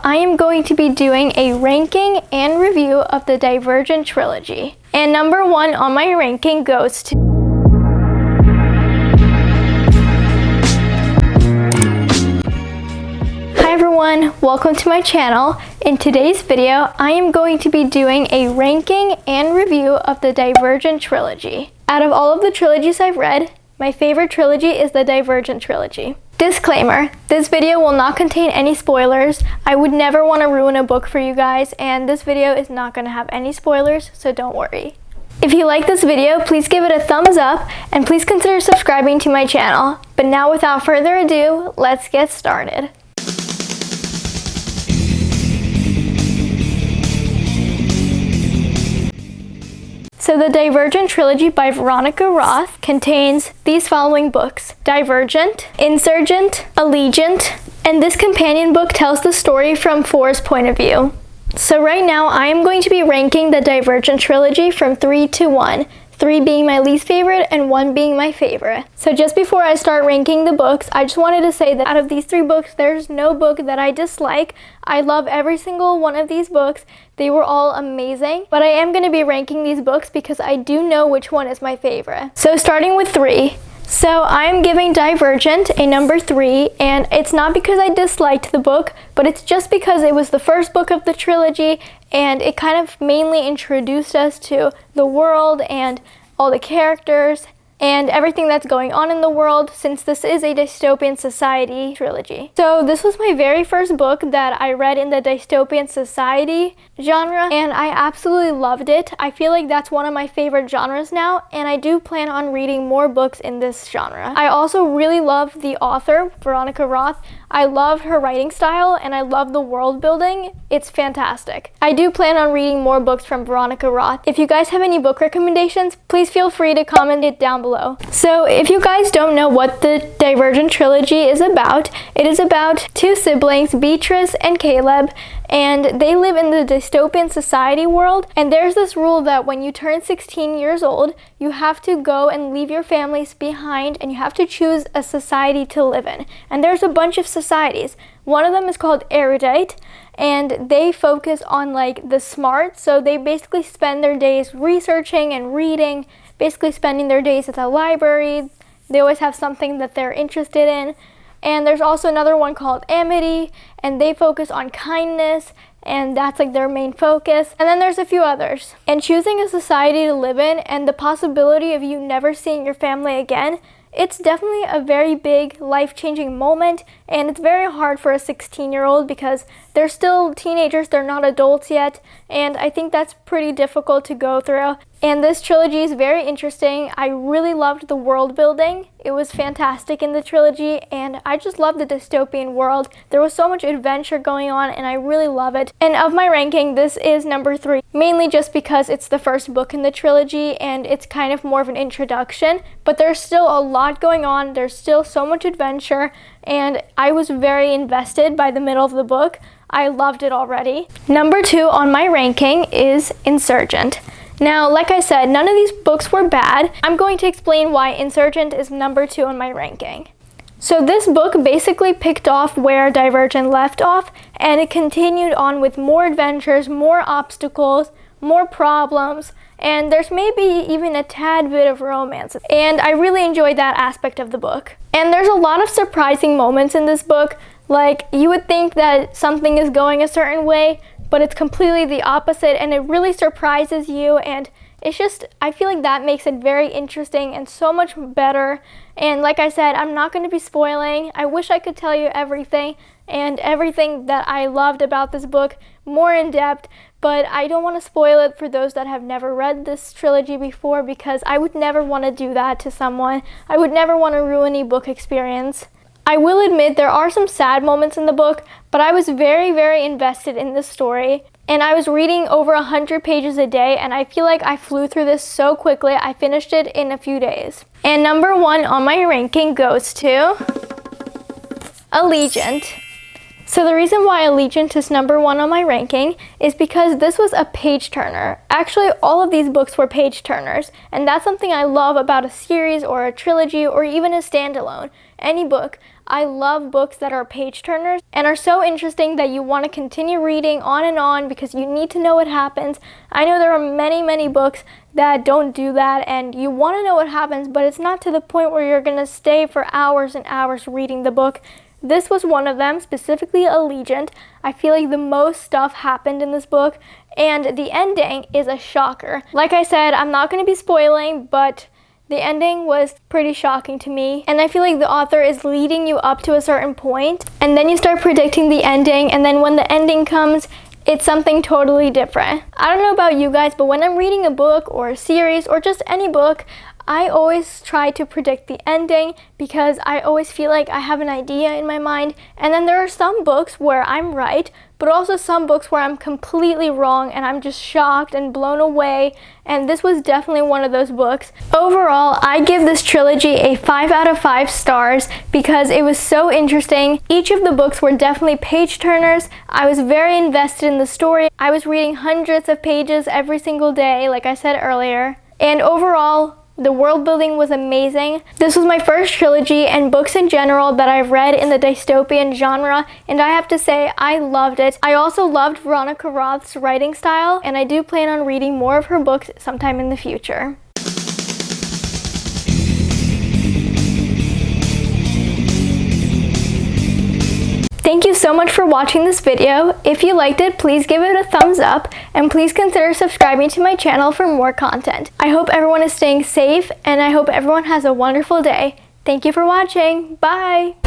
I am going to be doing a ranking and review of the Divergent Trilogy. And number 1 on my ranking goes to Hi everyone, welcome to my channel. In today's video, I am going to be doing a ranking and review of the Divergent Trilogy. Out of all of the trilogies I've read, my favorite trilogy is the Divergent Trilogy. Disclaimer, this video will not contain any spoilers. I would never want to ruin a book for you guys, and this video is not going to have any spoilers, so don't worry. If you like this video, please give it a thumbs up, and please consider subscribing to my channel. But now without further ado, let's get started. So the Divergent Trilogy by Veronica Roth contains these following books: Divergent, Insurgent, Allegiant, and this companion book tells the story from 4's point of view. So right now I am going to be ranking the Divergent Trilogy from 3 to 1. 3 being my least favorite and 1 being my favorite. So just before I start ranking the books, I just wanted to say that out of these 3 books, there's no book that I dislike. I love every single one of these books. They were all amazing, but I am going to be ranking these books because I do know which one is my favorite. So starting with 3. So I am giving Divergent a number 3, and it's not because I disliked the book, but it's just because it was the first book of the trilogy, and it kind of mainly introduced us to the world and all the characters and everything that's going on in the world, since this is a dystopian society trilogy. So this was my very first book that I read in the dystopian society genre, and I absolutely loved it. I feel like that's one of my favorite genres now, and I do plan on reading more books in this genre. I also really love the author, Veronica Roth. I love her writing style, and I love the world building. It's fantastic. I do plan on reading more books from Veronica Roth. If you guys have any book recommendations, please feel free to comment it down below. So if you guys don't know what the Divergent Trilogy is about, it is about 2 siblings, Beatrice and Caleb, and they live in the dystopian society world, and there's this rule that when you turn 16 years old, you have to go and leave your families behind, and you have to choose a society to live in. And there's a bunch of societies. One of them is called Erudite, and they focus on like the smart, so they basically spend their days researching and reading, basically spending their days at the library. They always have something that they're interested in. And there's also another one called Amity, and they focus on kindness, and that's like their main focus. And then there's a few others. And choosing a society to live in and the possibility of you never seeing your family again, it's definitely a very big life-changing moment, and it's very hard for a 16-year-old because they're still teenagers, they're not adults yet, and I think that's pretty difficult to go through. And this trilogy is very interesting. I really loved the world building. It was fantastic in the trilogy, and I just love the dystopian world. There was so much adventure going on, and I really love it. And of my ranking, this is number 3, mainly just because it's the first book in the trilogy, and it's kind of more of an introduction, but there's still a lot going on. There's still so much adventure, and I was very invested by the middle of the book. I loved it already. Number 2 on my ranking is Insurgent. Now, like I said, none of these books were bad. I'm going to explain why Insurgent is number 2 on my ranking. So this book basically picked off where Divergent left off, and it continued on with more adventures, more obstacles, more problems, and there's maybe even a tad bit of romance. And I really enjoyed that aspect of the book. And there's a lot of surprising moments in this book. Like, you would think that something is going a certain way, but it's completely the opposite, and it really surprises you, and it's just, I feel like that makes it very interesting and so much better. And like I said, I'm not going to be spoiling. I wish I could tell you everything and everything that I loved about this book more in depth, but I don't want to spoil it for those that have never read this trilogy before, because I would never want to do that to someone. I would never want to ruin a book experience. I will admit there are some sad moments in the book, but I was very, very invested in this story. And I was reading over 100 pages a day, and I feel like I flew through this so quickly. I finished it in a few days. And number 1 on my ranking goes to Allegiant. So the reason why Allegiant is number 1 on my ranking is because this was a page turner. Actually, all of these books were page turners, and that's something I love about a series or a trilogy or even a standalone. Any book. I love books that are page turners and are so interesting that you want to continue reading on and on because you need to know what happens. I know there are many books that don't do that, and you want to know what happens, but it's not to the point where you're going to stay for hours and hours reading the book. This was one of them, specifically Allegiant. I feel like the most stuff happened in this book, and the ending is a shocker. Like I said, I'm not going to be spoiling, but the ending was pretty shocking to me, and I feel like the author is leading you up to a certain point, and then you start predicting the ending, and then when the ending comes, it's something totally different. I don't know about you guys, but when I'm reading a book or a series or just any book, I always try to predict the ending because I always feel like I have an idea in my mind. And then there are some books where I'm right, but also some books where I'm completely wrong and I'm just shocked and blown away. And this was definitely one of those books. Overall, I give this trilogy a 5 out of 5 stars because it was so interesting. Each of the books were definitely page turners. I was very invested in the story. I was reading hundreds of pages every single day, like I said earlier. And overall, the world building was amazing. This was my first trilogy and books in general that I've read in the dystopian genre, and I have to say I loved it. I also loved Veronica Roth's writing style, and I do plan on reading more of her books sometime in the future. Thank you so much for watching this video. If you liked it, please give it a thumbs up and please consider subscribing to my channel for more content. I hope everyone is staying safe and I hope everyone has a wonderful day. Thank you for watching. Bye!